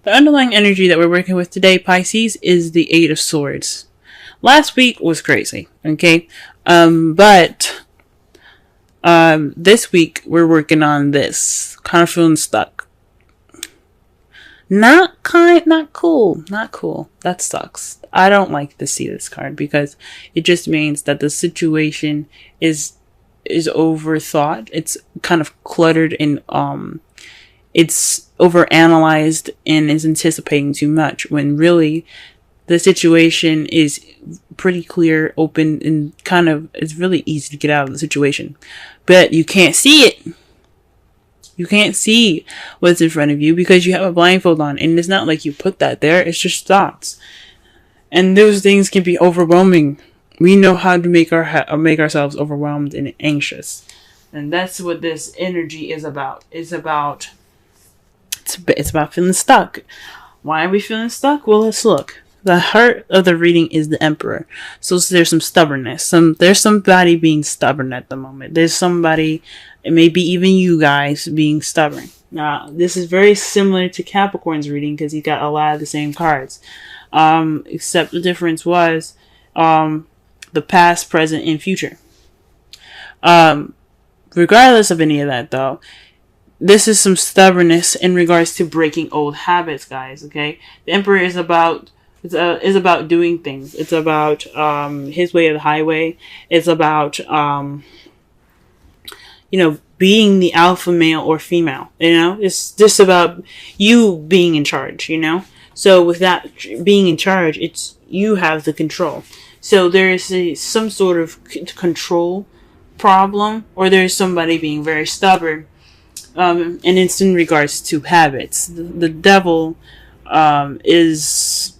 The underlying energy that we're working with today, Pisces, is the Eight of Swords. Last week was crazy, okay? But this week we're working on this. Kind of feeling stuck. Not cool. That sucks. I don't like to see this card because it just means that the situation is overthought. It's kind of cluttered and it's overanalyzed and is anticipating too much when really the situation is pretty clear, open, and kind of it's really easy to get out of the situation. But you can't see it. You can't see what's in front of you because you have a blindfold on, and it's not like you put that there. It's just thoughts, and those things can be overwhelming. We know how to make ourselves overwhelmed and anxious, and that's what this energy is about. It's about feeling stuck. Why are we feeling stuck? Well, let's look. The heart of the reading is the Emperor. So there's some stubbornness. There's somebody being stubborn at the moment. There's somebody, maybe even you guys, being stubborn. Now, this is very similar to Capricorn's reading because he got a lot of the same cards. Except the difference was the past, present, and future. Regardless of any of that, though, this is some stubbornness in regards to breaking old habits, guys, okay? The Emperor is about doing things. It's about his way or the highway. It's about being the alpha male or female. It's just about you being in charge. So with that being in charge, it's you have the control. So there's some sort of control problem, or there's somebody being very stubborn. And it's in regards to habits. The devil is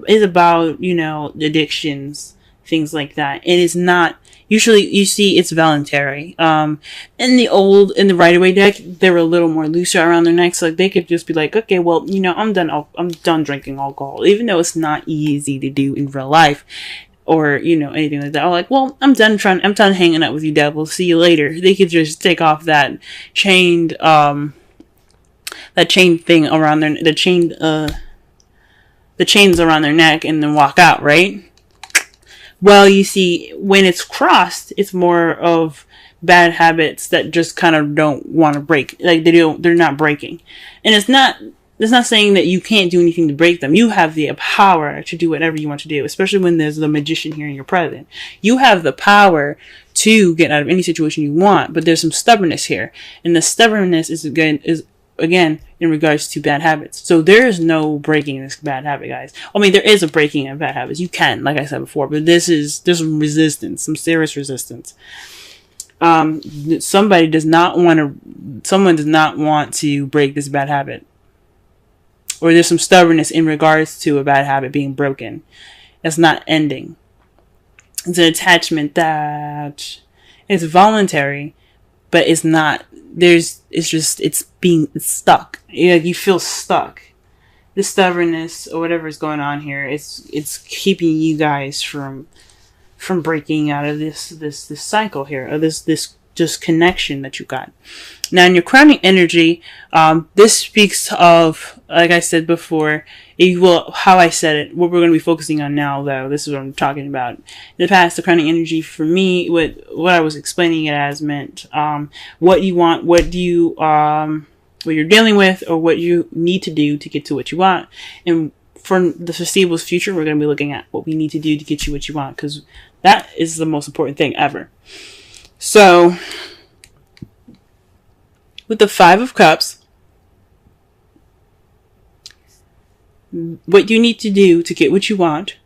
about addictions, things like that. It is not usually. You see, it's voluntary. In the Rider-Waite deck, they were a little more looser around their necks, so they could just be like, okay, well, I'm done drinking alcohol, even though it's not easy to do in real life. Or, anything like that. Or like, well, I'm done hanging out with you, devil. See you later. They could just take off that chain thing around the chains around their neck and then walk out, right? Well, you see, when it's crossed, it's more of bad habits that just kind of don't want to break. Like they're not breaking. And it's not saying that you can't do anything to break them. You have the power to do whatever you want to do, especially when there's the magician here in your present. You have the power to get out of any situation you want, but there's some stubbornness here. And the stubbornness is again in regards to bad habits. So there is no breaking this bad habit, guys. I mean, there is a breaking of bad habits. You can, like I said before, but there's some resistance, some serious resistance. Someone does not want to break this bad habit. Or there's some stubbornness in regards to a bad habit being broken. It's not ending. It's an attachment that is voluntary, but it's not. It's stuck. You feel stuck. The stubbornness or whatever is going on here, it's keeping you guys from breaking out of this cycle here, or this just connection that you got. Now, in your crowning energy, this speaks of, like I said before, how I said it, what we're going to be focusing on now, though, this is what I'm talking about. In the past, the crowning energy for me, what I was explaining it as meant, what you want, what you're dealing with, or what you need to do to get to what you want. And for the foreseeable future, we're going to be looking at what we need to do to get you what you want, because that is the most important thing ever. So, with the Five of Cups, what you need to do to get what you want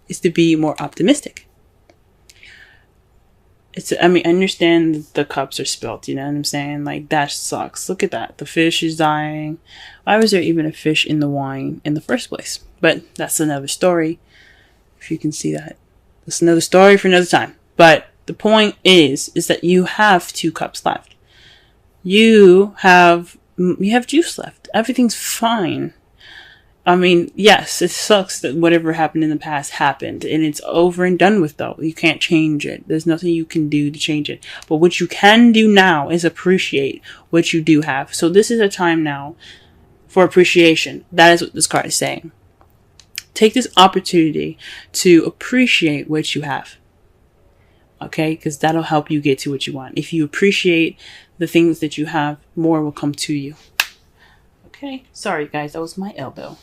is to be more optimistic. I understand that the cups are spilt, you know what I'm saying? Like, that sucks. Look at that. The fish is dying. Why was there even a fish in the wine in the first place? But that's another story, if you can see that. That's another story for another time. But the point is that you have 2 cups left. You have juice left. Everything's fine. I mean, yes, it sucks that whatever happened in the past happened, and it's over and done with, though. You can't change it. There's nothing you can do to change it. But what you can do now is appreciate what you do have. So this is a time now for appreciation. That is what this card is saying. Take this opportunity to appreciate what you have. Okay? Because that'll help you get to what you want. If you appreciate the things that you have, more will come to you. Okay? Sorry, guys. That was my elbow.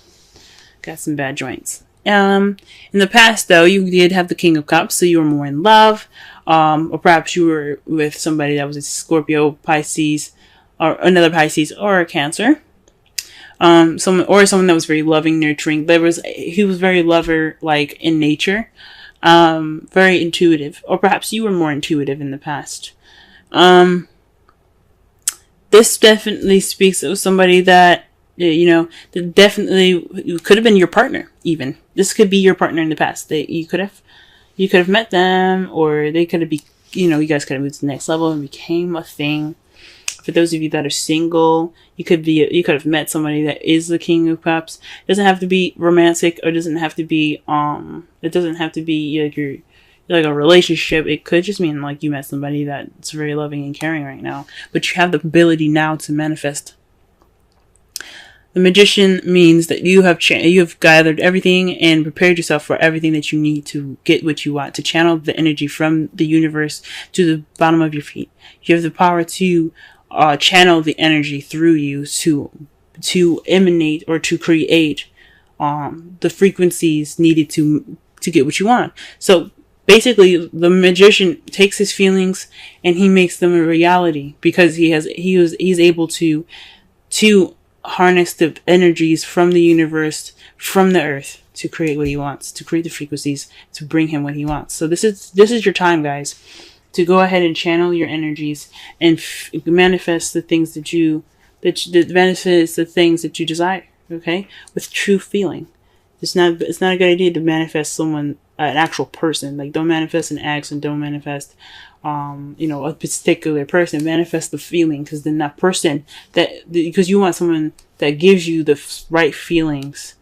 Got some bad joints. In the past, though, you did have the King of Cups, so you were more in love. Or perhaps you were with somebody that was a Scorpio, Pisces, or another Pisces, or a Cancer. Someone that was very loving, nurturing. He was very lover-like in nature. Very intuitive. Or perhaps you were more intuitive in the past. This definitely speaks of somebody that, that definitely could have been your partner, even. This could be your partner in the past. You could have met them, or they could have you guys could have moved to the next level and became a thing. For those of you that are single, you could have met somebody that is the King of Cups. It doesn't have to be romantic, or it doesn't have to be like a relationship. It could just mean like you met somebody that's very loving and caring right now, but you have the ability now to manifest. The Magician means that you have gathered everything and prepared yourself for everything that you need to get what you want, to channel the energy from the universe to the bottom of your feet. You have the power to channel the energy through you to emanate or to create the frequencies needed to get what you want. So basically, the Magician takes his feelings and he makes them a reality, because he's able to harness the energies from the universe, from the earth, to create what he wants, to create the frequencies to bring him what he wants. So this is your time, guys, to go ahead and channel your energies and manifest the things that manifest the things that you desire. Okay, with true feeling. It's not a good idea to manifest someone, an actual person. Like, don't manifest an ex, and don't manifest a particular person. Manifest the feeling, because then that person because you want someone that gives you the right feelings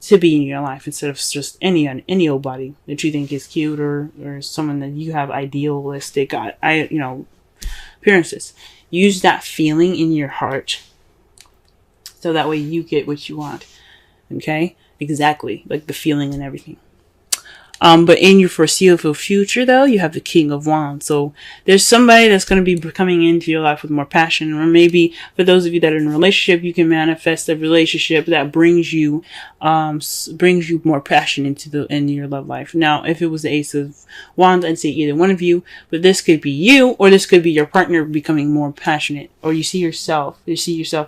to be in your life, instead of just any old body that you think is cute, or someone that you have idealistic appearances. Use that feeling in your heart, so that way you get what you want. Okay, exactly, like the feeling and everything. But in your foreseeable future, though, you have the King of Wands. So there's somebody that's going to be coming into your life with more passion. Or maybe for those of you that are in a relationship, you can manifest a relationship that brings you more passion into your love life. Now, if it was the Ace of Wands, I'd say either one of you, but this could be you, or this could be your partner becoming more passionate, or you see yourself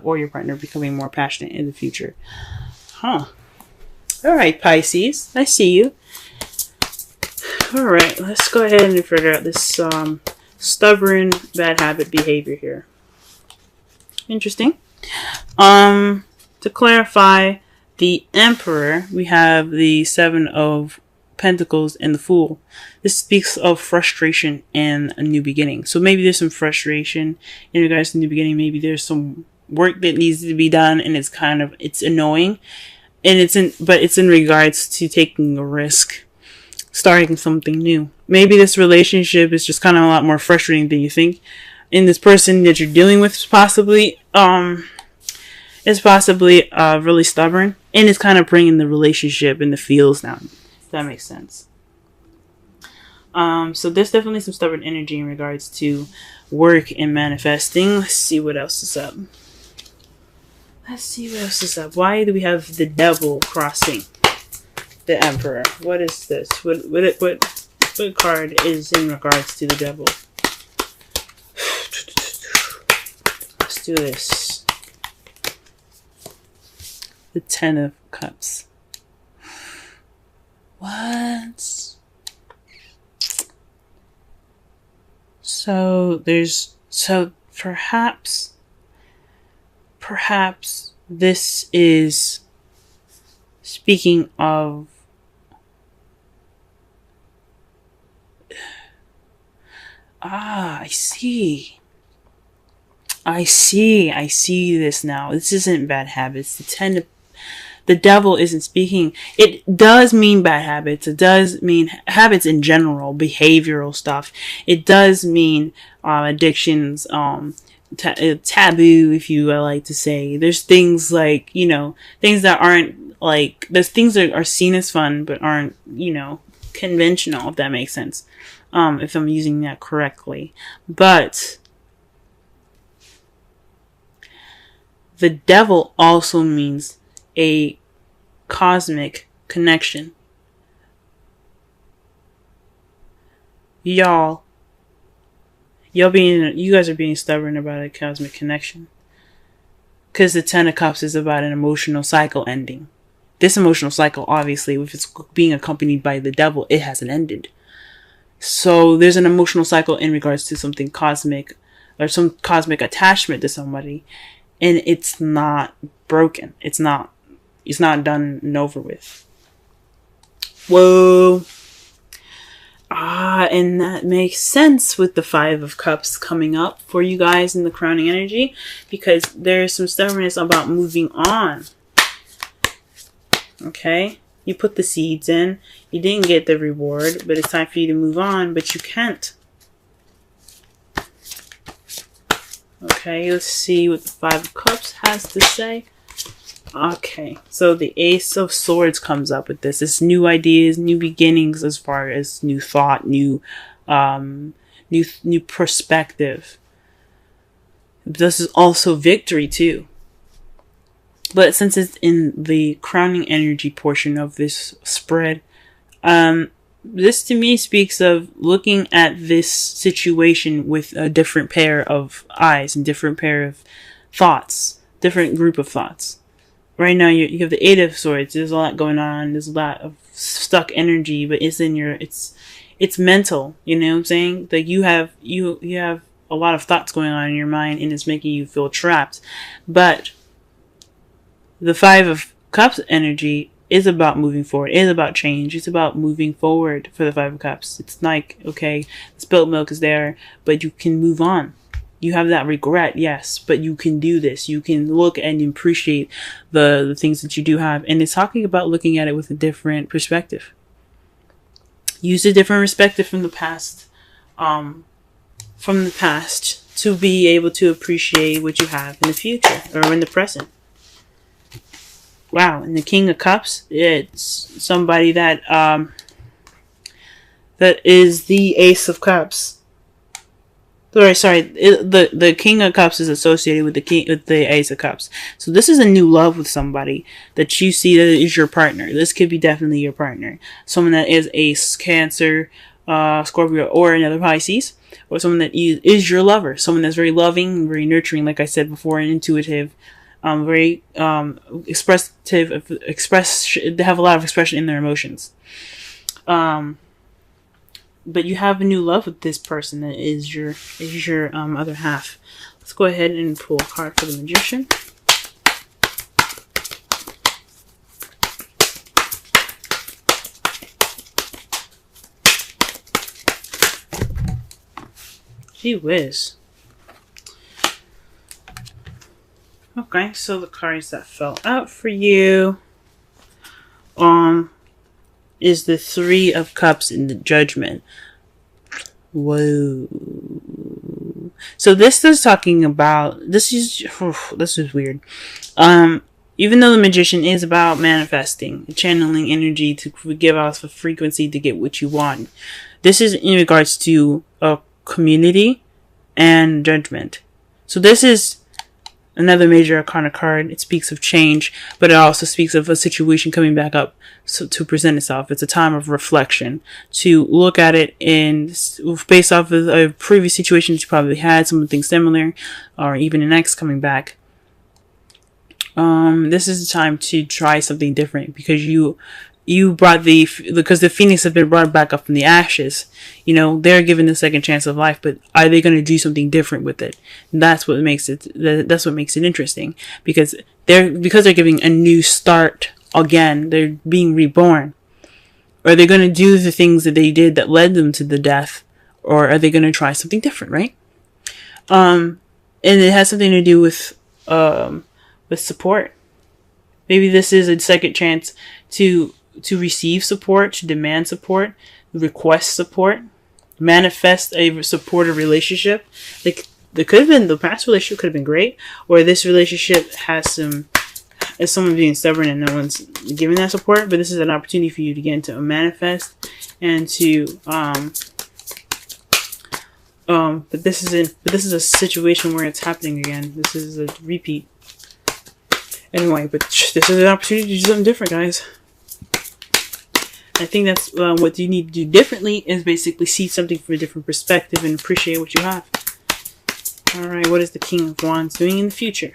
or your partner becoming more passionate in the future. All right, Pisces, I see you. Alright, let's go ahead and figure out this stubborn bad habit behavior here. Interesting. To clarify, the Emperor, we have the Seven of Pentacles and the Fool. This speaks of frustration and a new beginning. So maybe there's some frustration in regards to new beginning. Maybe there's some work that needs to be done, and it's annoying. And it's in regards to taking a risk, starting something new. Maybe this relationship is just kind of a lot more frustrating than you think. And this person that you're dealing with is possibly really stubborn, and it's kind of bringing the relationship and the feels down. If that makes sense. So there's definitely some stubborn energy in regards to work and manifesting. Let's see what else is up. Why do we have the Devil crossing the Emperor? What is this? What card is in regards to the Devil? Let's do this. The Ten of Cups. What? So perhaps this is speaking of I see this now. This isn't bad habits. The Devil isn't speaking. It does mean bad habits. It does mean habits in general, behavioral stuff. It does mean addictions, taboo, if you like to say. There's things like, you know, things that aren't like, there's things that are seen as fun but aren't, you know, conventional, if that makes sense. If I'm using that correctly. But the devil also means a cosmic connection. You guys are being stubborn about a cosmic connection. Because the Ten of Cups is about an emotional cycle ending. This emotional cycle, obviously, if it's being accompanied by the devil, it hasn't ended. So there's an emotional cycle in regards to something cosmic, or some cosmic attachment to somebody, and it's not broken. It's not done and over with. Whoa. And that makes sense with the Five of Cups coming up for you guys in the crowning energy, because there's some stubbornness about moving on. Okay? You put the seeds in, you didn't get the reward, but it's time for you to move on, but you can't. Okay, let's see what the Five of Cups has to say. Okay, so the Ace of Swords comes up with this. It's new ideas, new beginnings, as far as new thought, new perspective. This is also victory too. But since it's in the crowning energy portion of this spread, this to me speaks of looking at this situation with a different pair of eyes and different pair of thoughts, different group of thoughts. Right now you have the Eight of Swords. There's a lot going on. There's a lot of stuck energy, but it's in your, it's mental. You know what I'm saying? Like you have a lot of thoughts going on in your mind, and it's making you feel trapped. But the Five of Cups energy is about moving forward. It is about change. It's about moving forward for the Five of Cups. It's like, okay, the spilt milk is there, but you can move on. You have that regret, yes, but you can do this. You can look and appreciate the things that you do have. And it's talking about looking at it with a different perspective. Use a different perspective from the past. To be able to appreciate what you have in the future or in the present. Wow, and the King of Cups, it's somebody that that is the Ace of Cups. The King of Cups is associated with the Ace of Cups. So this is a new love with somebody that you see that is your partner. This could be definitely your partner. Someone that is Ace, Cancer, Scorpio, or another Pisces, or someone that is your lover. Someone that's very loving, very nurturing, like I said before, and intuitive. Very expressive. They have a lot of expression in their emotions. But you have a new love with this person that is your other half. Let's go ahead and pull a card for the Magician. Gee whiz. Okay, so the cards that fell out for you is the Three of Cups in the Judgment. Whoa. So this is talking about, this is weird. Even though the Magician is about manifesting, channeling energy to give off a frequency to get what you want, this is in regards to a community and judgment. So this is another major arcana card. It speaks of change, but it also speaks of a situation coming back up to present itself. It's a time of reflection, to look at it in based off of a previous situation that you probably had, something similar, or even an ex coming back. This is the time to try something different, because you brought because the phoenix has been brought back up from the ashes. You know, they're given the second chance of life, but are they going to do something different with it? And that's what makes it interesting, because they're giving a new start again. They're being reborn. Are they going to do the things that they did that led them to the death, or are they going to try something different, right? And it has something to do with support. Maybe this is a second chance to receive support, to demand support, request support, manifest a supportive relationship. Like, could have been, the past relationship could have been great, or this relationship has some, is someone being stubborn and no one's giving that support. But this is an opportunity for you to get into a manifest and to but this is a situation where it's happening again. This is a repeat. Anyway, but this is an opportunity to do something different, guys. I think that's what you need to do differently, is basically see something from a different perspective and appreciate what you have. Alright, what is the King of Wands doing in the future?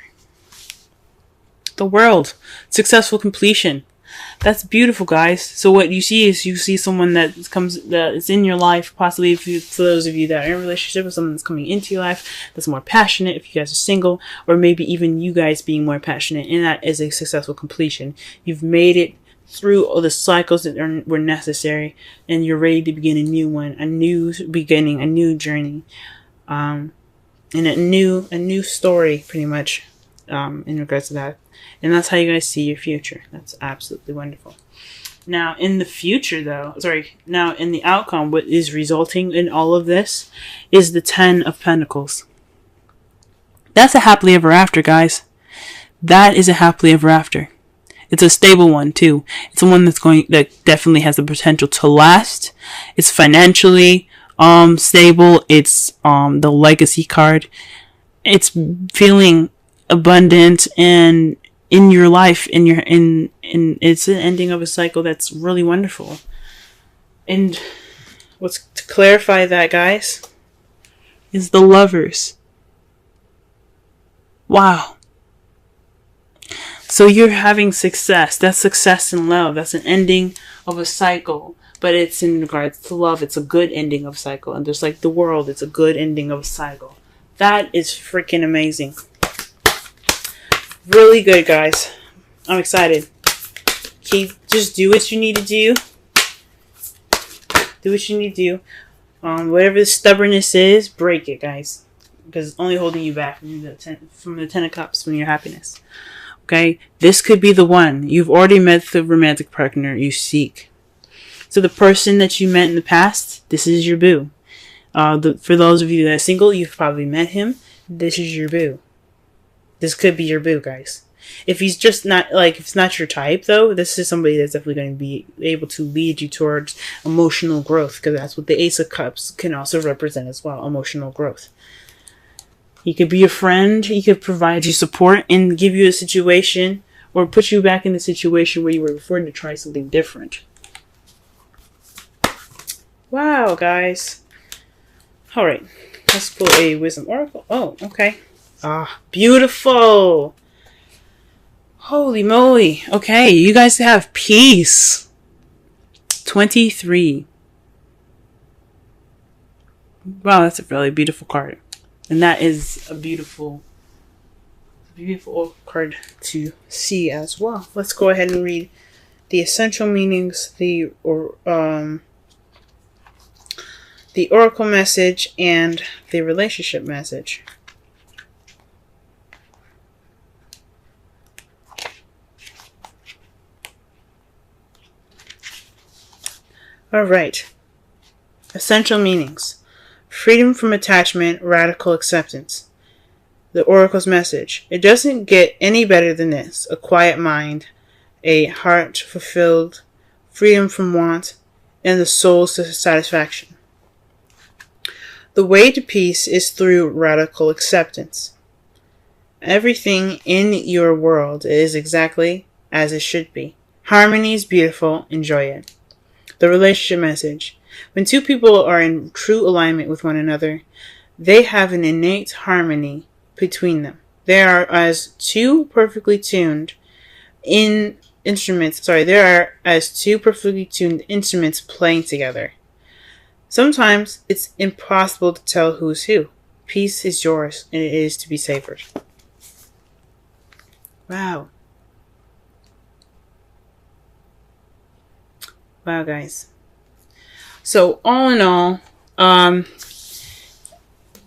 The World. Successful completion. That's beautiful, guys. So what you see is, you see someone that is in your life, possibly for those of you that are in a relationship with someone that's coming into your life, that's more passionate, if you guys are single, or maybe even you guys being more passionate, and that is a successful completion. You've made it through all the cycles that were necessary, and you're ready to begin a new one, a new beginning, a new journey, and a new story, pretty much, in regards to that. And that's how you guys see your future. That's absolutely wonderful. Now, in the future, though, now in the outcome, what is resulting in all of this is the 10 of Pentacles. That's a happily ever after, guys. That is a happily ever after. It's a stable one, too. It's one that definitely has the potential to last. It's financially stable. It's the legacy card. It's feeling abundant and in your life, it's an ending of a cycle that's really wonderful. And what's to clarify that, guys, is the Lovers. Wow. So you're having success. That's success in love. That's an ending of a cycle. But it's in regards to love. It's a good ending of a cycle. And just like the World, it's a good ending of a cycle. That is freaking amazing. Really good, guys. I'm excited. Just do what you need to do. Do what you need to do. Whatever the stubbornness is, break it, guys. Because it's only holding you back from the 10 of Cups, from your happiness. Okay? This could be the one. You've already met the romantic partner you seek. So the person that you met in the past, this is your boo. For those of you that are single, you've probably met him. This is your boo. This could be your boo, guys. If he's just not, if it's not your type, though, this is somebody that's definitely going to be able to lead you towards emotional growth, because that's what the Ace of Cups can also represent as well, emotional growth. He could be a friend. He could provide you support and give you a situation, or put you back in the situation where you were before, to try something different. Wow, guys. All right. Let's pull a Wisdom Oracle. Oh, okay. Ah, beautiful. Holy moly. Okay, you guys have peace. 23. Wow, that's a really beautiful card. And that is a beautiful card to see as well. Let's go ahead and read the essential meanings, the oracle message, and the relationship message. Alright. Essential meanings. Freedom from attachment, radical acceptance. The Oracle's message. It doesn't get any better than this. A quiet mind, a heart fulfilled, freedom from want, and the soul's satisfaction. The way to peace is through radical acceptance. Everything in your world is exactly as it should be. Harmony is beautiful. Enjoy it. The relationship message. When two people are in true alignment with one another, they have an innate harmony between them. They are as two perfectly tuned instruments playing together. Sometimes it's impossible to tell who's who. Peace is yours, and it is to be savored. Wow. Wow, guys. So, all in all,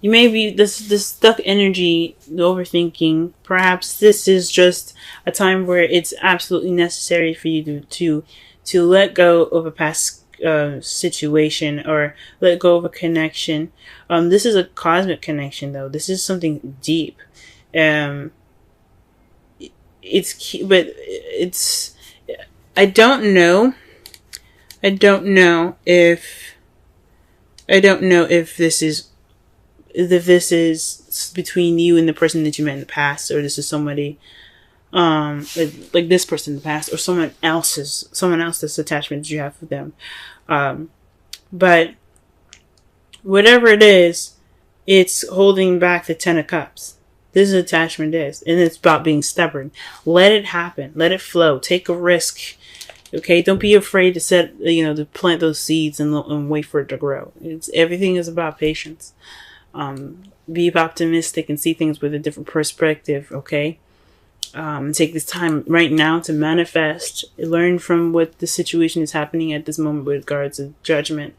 you may be this stuck energy, the overthinking. Perhaps this is just a time where it's absolutely necessary for you to let go of a past situation, or let go of a connection. This is a cosmic connection, though. This is something deep. It's I don't know. I don't know if this is between you and the person that you met in the past, or this is somebody like this person in the past, or someone else's attachment that you have with them. But whatever it is, it's holding back the 10 of Cups. This is attachment is, and it's about being stubborn. Let it happen. Let it flow. Take a risk. Okay, don't be afraid to to plant those seeds and wait for it to grow. Everything is about patience. Be optimistic and see things with a different perspective. Okay. Take this time right now to manifest, learn from what the situation is happening at this moment with regards to judgment,